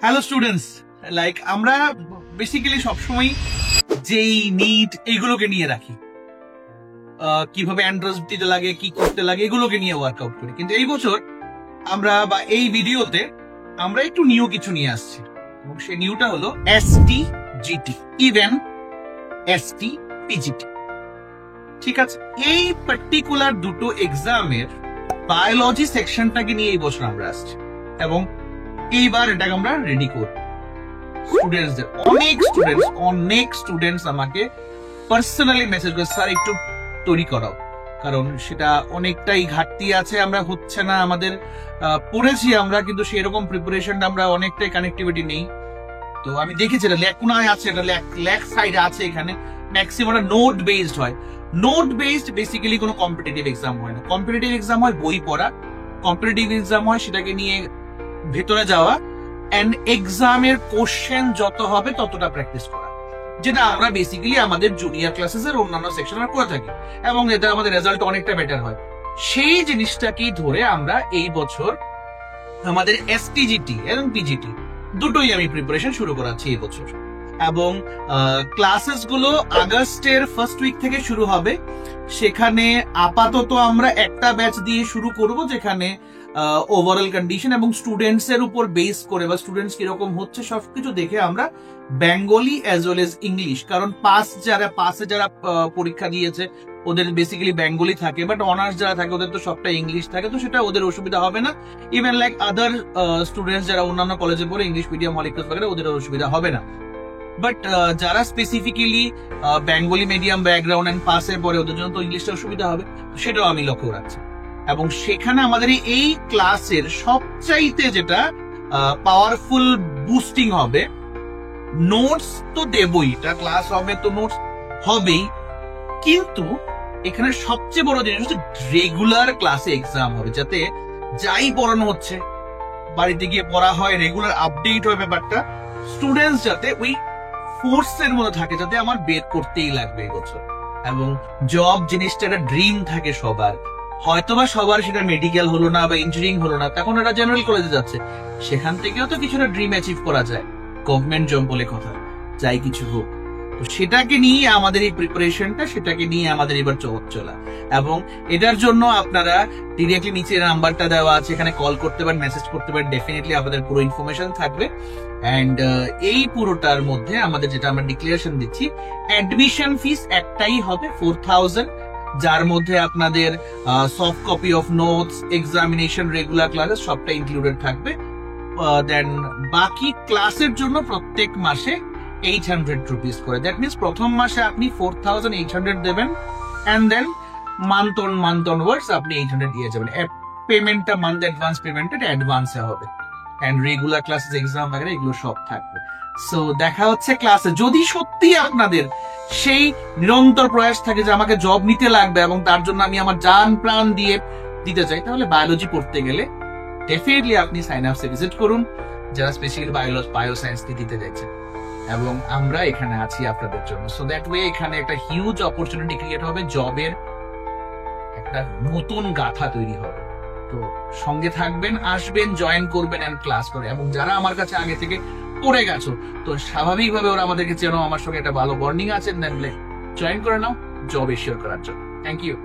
Hello students, like আমরা basically সবসময় যেই নিট এইগুলোকে নিয়ে রাখি, কিভাবে অ্যান্ড্রয়েড দিতে লাগে, কি করতে লাগে, এগুলোকে নিয়ে ওয়ার্কআউট করি। কিন্তু এই বছর আমরা বা এই ভিডিওতে আমরা একটু নিউ কিছু নিয়ে আসছি, এবং সেই নিউটা হলো STGT, ইভেন STPGT। ঠিক আছে, এই পার্টিকুলার দুটো এক্সামের বায়োলজি সেকশনটাকে নিয়ে এই বছর আমরা আসছি, এবং এইবার এটাকে আমরা রেডি করব। স্টুডেন্টসদের অনেক স্টুডেন্টস আমাকে পার্সোনালি মেসেজ করে, স্যার একটু তৈরি করাও, কারণ সেটা অনেকটাই ঘাটতি আছে, আমরা হচ্ছে না, আমাদের পড়েছি আমরা, কিন্তু সেরকম প্রিপারেশনটা আমরা অনেকটাই কানেক্টিভিটি নেই। তো আমি দেখেছি এটা লেকুনায় আছে, এটা লেক সাইডে আছে, এখানে ম্যাক্সিমাম নোট বেসড হয়। নোট বেসড বেসিক্যালি কোনো কম্পিটিটিভ এক্সাম হয় না। কম্পিটিটিভ এক্সাম হয় বই পড়া, কম্পিটিটিভ এক্সাম হয় সেটাকে নিয়ে ভেতরে যাওয়া, এন্ড এক্সামের কোশ্চেন যত হবে ততটা প্র্যাকটিস করা, যেটা আমরা বেসিক্যালি আমাদের জুনিয়র ক্লাসেস এর অন্যান্য সেকশনে করে থাকি, এবং এতে আমাদের রেজাল্ট অনেকটা বেটার হয়। সেই জিনিসটাকেই ধরে আমরা এই বছর আমাদের STGT এবং PGT দুটোই আমি প্রিপারেশন শুরু করাচ্ছি এই বছর। এবং ক্লাসেস গুলো আগস্টের ফার্স্ট উইক থেকে শুরু হবে। সেখানে আপাতত আমরা একটা ব্যাচ দিয়ে শুরু করব, যেখানে ওভারঅল কন্ডিশন এবং স্টুডেন্টস এর উপর বেস করে বা স্টুডেন্টস কিরকম হচ্ছে সবকিছু দেখে আমরা Bengali as well as English, কারণ পাসে যারা পরীক্ষা দিয়েছে ওদের বেসিক্যালি বেঙ্গলি থাকে, বাট অনার্স যারা থাকে ওদের তো সবটা ইংলিশ থাকে, তো সেটা ওদের অসুবিধা হবে না। ইভেন লাইক আদার স্টুডেন্টস যারা অন্যান্য কলেজে পড়ে ইংলিশ মিডিয়াম হলিক্রস বাগেরা, ওদের অসুবিধা হবে না। বাট যারা specifically Bengali medium background and পাসে পড়ে ওদের জন্য তো ইংলিশটা অসুবিধা হবে, সেটাও আমি লক্ষ্য রাখছি। এবং সেখানে আমাদের এই ক্লাসের সবচাইতে যেটা পাওয়ারফুল বুস্টিং হবে, নোটস তো দেবই, এটা ক্লাস হবে তো নোটস হবেই, কিন্তু এখানে সবচেয়ে বড় জিনিস হচ্ছে রেগুলার ক্লাসে এক্সাম হবে, যাতে যাই পড়ানো হচ্ছে বাড়িতে গিয়ে পড়া হয়, রেগুলার আপডেট হয় ব্যাপারটা, স্টুডেন্টস যাতে ওই ফোর্সের মধ্যে থাকে, যাতে আমার বের করতেই লাগবে এই বছর। এবং জব জিনিসটা একটা ড্রিম থাকে সবার, হয়তোবা সবার সেটা মেডিকেল হলো না বা ইঞ্জিনিয়ারিং হলো না, তখন এটা জেনারেল কলেজে যাচ্ছে, সেখান থেকেও তো কিছুটা ড্রিম অ্যাচিভ করা যায়, গভর্নমেন্ট জব বলে কথা, যাই কিছু হোক। তো সেটাকে নিয়ে আমাদের এই প্রিপারেশনটা, সেটাকে নিয়ে আমাদের এবার চলা। এবং এটার জন্য আপনারা ডিরেক্টলি নিচে নাম্বারটা দেওয়া আছে, এখানে কল করতে পারেন, মেসেজ করতে পারেন, ডেফিনেটলি আপনাদের পুরো ইনফরমেশন থাকবে। এন্ড এই পুরোটার মধ্যে আমাদের যেটা আমরা ডিক্লারেশন দিচ্ছি, অ্যাডমিশন ফিস একটাই হবে 4000, যার মধ্যে আপনাদের soft copy of notes, examination, regular classes সবটা ইনক্লুডেড থাকবে। দেন বাকি ক্লাসের জন্য প্রত্যেক মাসে 800 রুপিস করে। দ্যাট মিনস প্রথম মাসে আপনি 4800 দেবেন, এন্ড দেন মান্থ অন ওয়ার্ডস আপনি 800 দিয়ে যাবেন। পেমেন্টটা মান্থ অ্যাডভান্স পেমেন্টেড অ্যাডভান্সে হবে, এন্ড রেগুলার ক্লাসেস, এক্সাম वगैरह এগুলো সব থাকবে। সো দেখা হচ্ছে ক্লাসে। যদি সত্যি আপনাদের সেই নিরন্তর প্রয়াস থাকে যে আমাকে জব নিতে লাগবে এবং তার জন্য আমি আমার জান প্রাণ দিয়ে দিতে চাই, তাহলে বায়োলজি পড়তে গেলে ডেফিনেটলি আপনি সাইন আপসে ভিজিট করুন, যারা স্পেশালি বায়োসায়েন্স দিতে যাচ্ছেন, এবং আমরা এখানে আছি আপনাদের জন্য। সো দ্যাট ওয়ে এখানে একটা হিউজ অপরচুনিটি ক্রিয়েট হবে, জবের একটা নতুন গাথা তৈরি হবে। তো সঙ্গে থাকবেন, আসবেন, জয়েন করবেন এন্ড ক্লাস করে। এবং যারা আমার কাছে আগে থেকে পড়ে গেছো, তো স্বাভাবিকভাবে ওরা আমাদেরকে চেনো, আমার সঙ্গে একটা ভালো বন্ডিং আছে, জয়েন করে নাও জব এশিওর করার জন্য। Thank you.